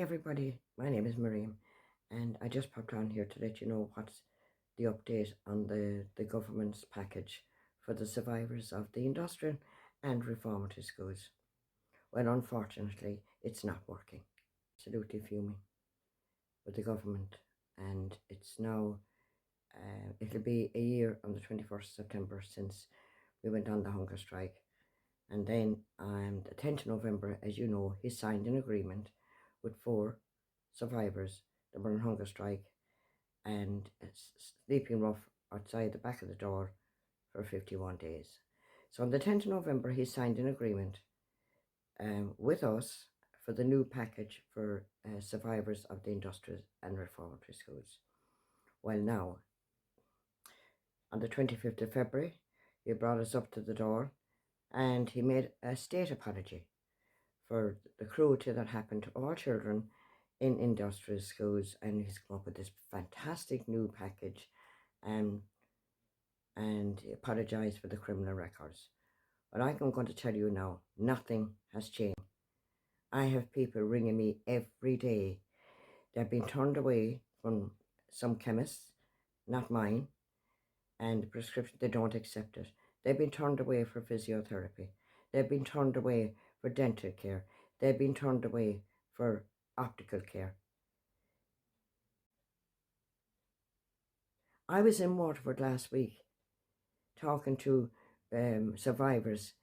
everybody, my name is Miriam, and I just popped on here to let you know what's the update on the government's package for the survivors of the industrial and reformatory schools. Well, unfortunately, it's not working. Absolutely fuming with the government, and it's now, it'll be a year on the 21st of September since we went on the hunger strike. And then on the 10th of November, as you know, he signed an agreement with 4 survivors that were on hunger strike and sleeping rough outside the back of the door for 51 days. So on the 10th of November, he signed an agreement with us for the new package for survivors of the industrial and reformatory schools. Well, now, on the 25th of February, he brought us up to the door and he made a state apology for the cruelty that happened to all children in industrial schools, and he's come up with this fantastic new package and he apologised for the criminal records. But I'm going to tell you now, nothing has changed. I have people ringing me every day. They've been turned away from some chemists, not mine, and the prescription, they don't accept it. They've been turned away for physiotherapy. They've been turned away for dental care. They've been turned away for optical care. I was in Waterford last week talking to survivors.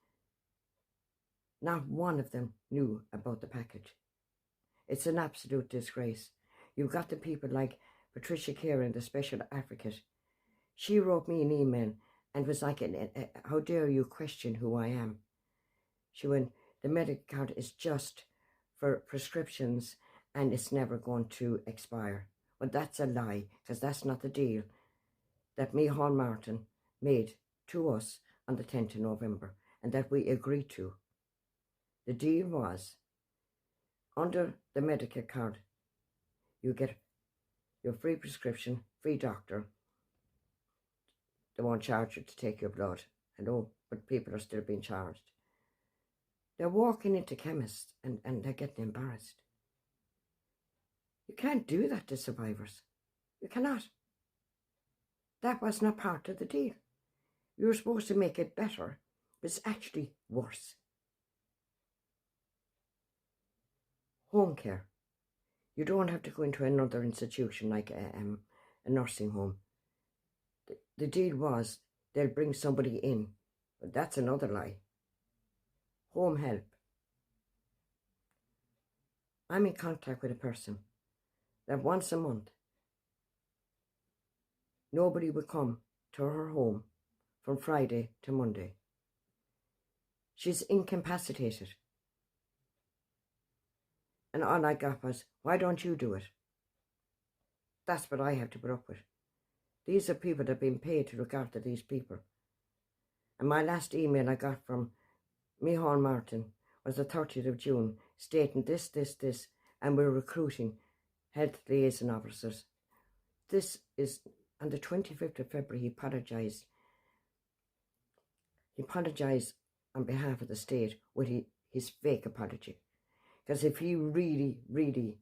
Not one of them knew about the package. It's an absolute disgrace. You've got the people like Patricia Kieran, the special advocate. She wrote me an email and was like, how dare you question who I am? She went, the medical card is just for prescriptions and it's never going to expire. Well, that's a lie, because that's not the deal that Micheál Martin made to us on the 10th of November and that we agreed to. The deal was, under the medical card, you get your free prescription, free doctor. They won't charge you to take your blood. I know, but people are still being charged. They're walking into chemists and they're getting embarrassed. You can't do that to survivors. You cannot. That was not part of the deal. You were supposed to make it better, but it's actually worse. Home care. You don't have to go into another institution like a nursing home. The deal was they'll bring somebody in, but that's another lie. Home help. I'm in contact with a person that once a month nobody would come to her home from Friday to Monday. She's incapacitated. And all I got was, why don't you do it? That's what I have to put up with. These are people that have been paid to look after these people. And my last email I got from Micheál Martin was the 30th of June, stating this, and we're recruiting health liaison officers. This is, on the 25th of February, he apologised. He apologised on behalf of the state with his fake apology. Because if he really, really,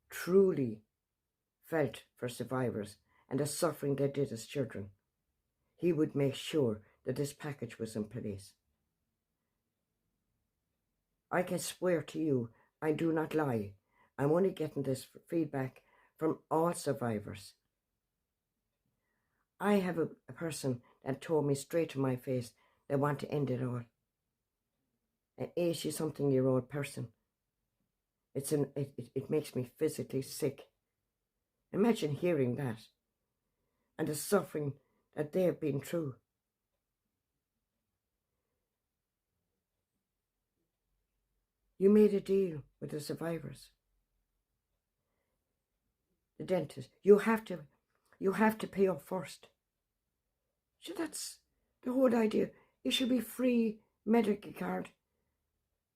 truly felt for survivors and the suffering they did as children, he would make sure that this package was in place. I can swear to you, I do not lie. I'm only getting this feedback from all survivors. I have a person that told me straight to my face they want to end it all. An 80-something-year-old person. It makes me physically sick. Imagine hearing that and the suffering that they have been through. You made a deal with the survivors. The dentist, you have to pay up first. So that's the whole idea. It should be free medical card,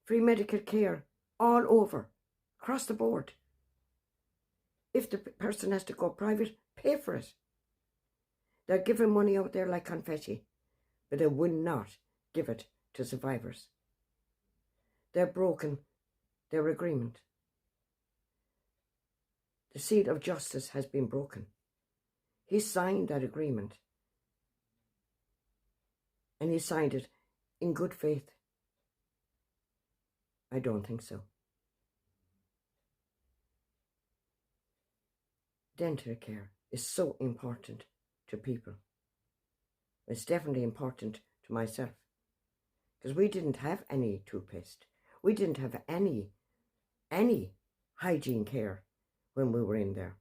free medical care all over, across the board. If the person has to go private, pay for it. They're giving money out there like confetti, but they will not give it to survivors. They're broken their agreement. The seal of justice has been broken. He signed that agreement, and he signed it in good faith. I don't think so. Dental care is so important to people. It's definitely important to myself, because we didn't have any toothpaste. We didn't have any hygiene care when we were in there.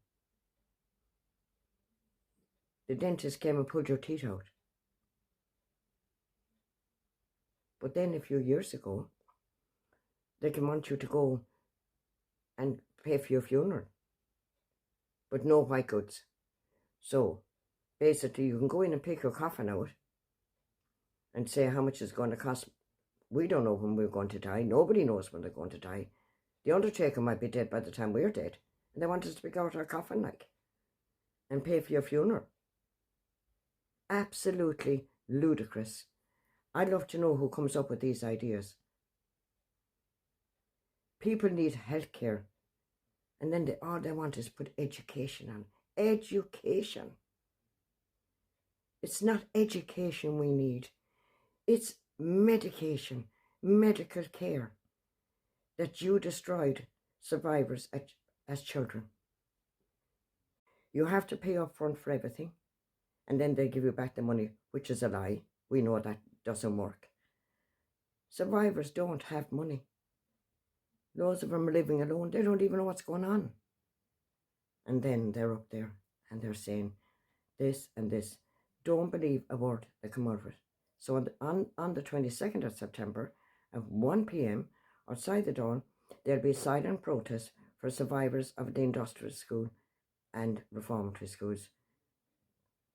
The dentist came and pulled your teeth out. But then a few years ago, they can want you to go and pay for your funeral, but no white goods. So basically you can go in and pick your coffin out and say how much it's going to cost. We don't know when we're going to die. Nobody knows when they're going to die. The undertaker might be dead by the time we're dead, and they want us to pick out our coffin and pay for your funeral. Absolutely ludicrous. I'd love to know who comes up with these ideas. People need health care, and then all they want is put education on. Education. It's not education we need. It's medication, medical care that you destroyed survivors as children. You have to pay up front for everything, and then they give you back the money, which is a lie. We know that doesn't work. Survivors don't have money. Loads of them are living alone. They don't even know what's going on. And then they're up there and they're saying this and this. Don't believe a word that come out of it. So on the 22nd of September at 1 p.m. outside the Dawn, there'll be a silent protest for survivors of the industrial school and reformatory schools.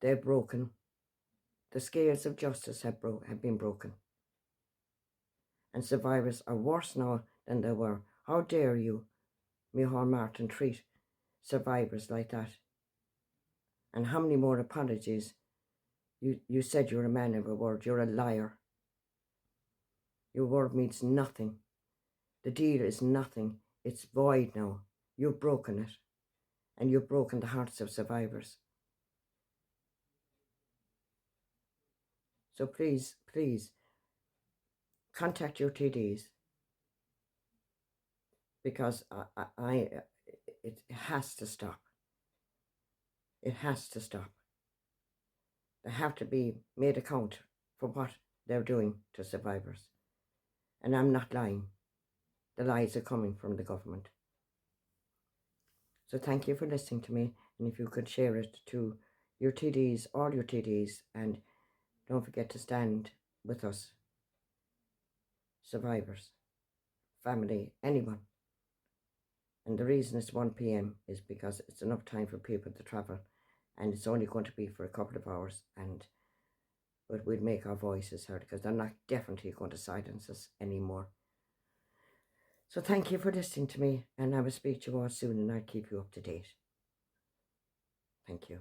They're broken. The scales of justice have been broken. And survivors are worse now than they were. How dare you, Micheál Martin, treat survivors like that? And how many more apologies? You said you're a man of your word. You're a liar. Your word means nothing. The deal is nothing. It's void now. You've broken it. And you've broken the hearts of survivors. So please, please, contact your TDs. Because it has to stop. It has to stop. They have to be made account for what they're doing to survivors. And I'm not lying. The lies are coming from the government. So thank you for listening to me. And if you could share it to your TDs, all your TDs, and don't forget to stand with us. Survivors, family, anyone. And the reason it's 1 p.m. is because it's enough time for people to travel, and it's only going to be for a couple of hours, but we'll make our voices heard, because they're not definitely going to silence us anymore. So thank you for listening to me, and I will speak to you all soon, and I'll keep you up to date. Thank you.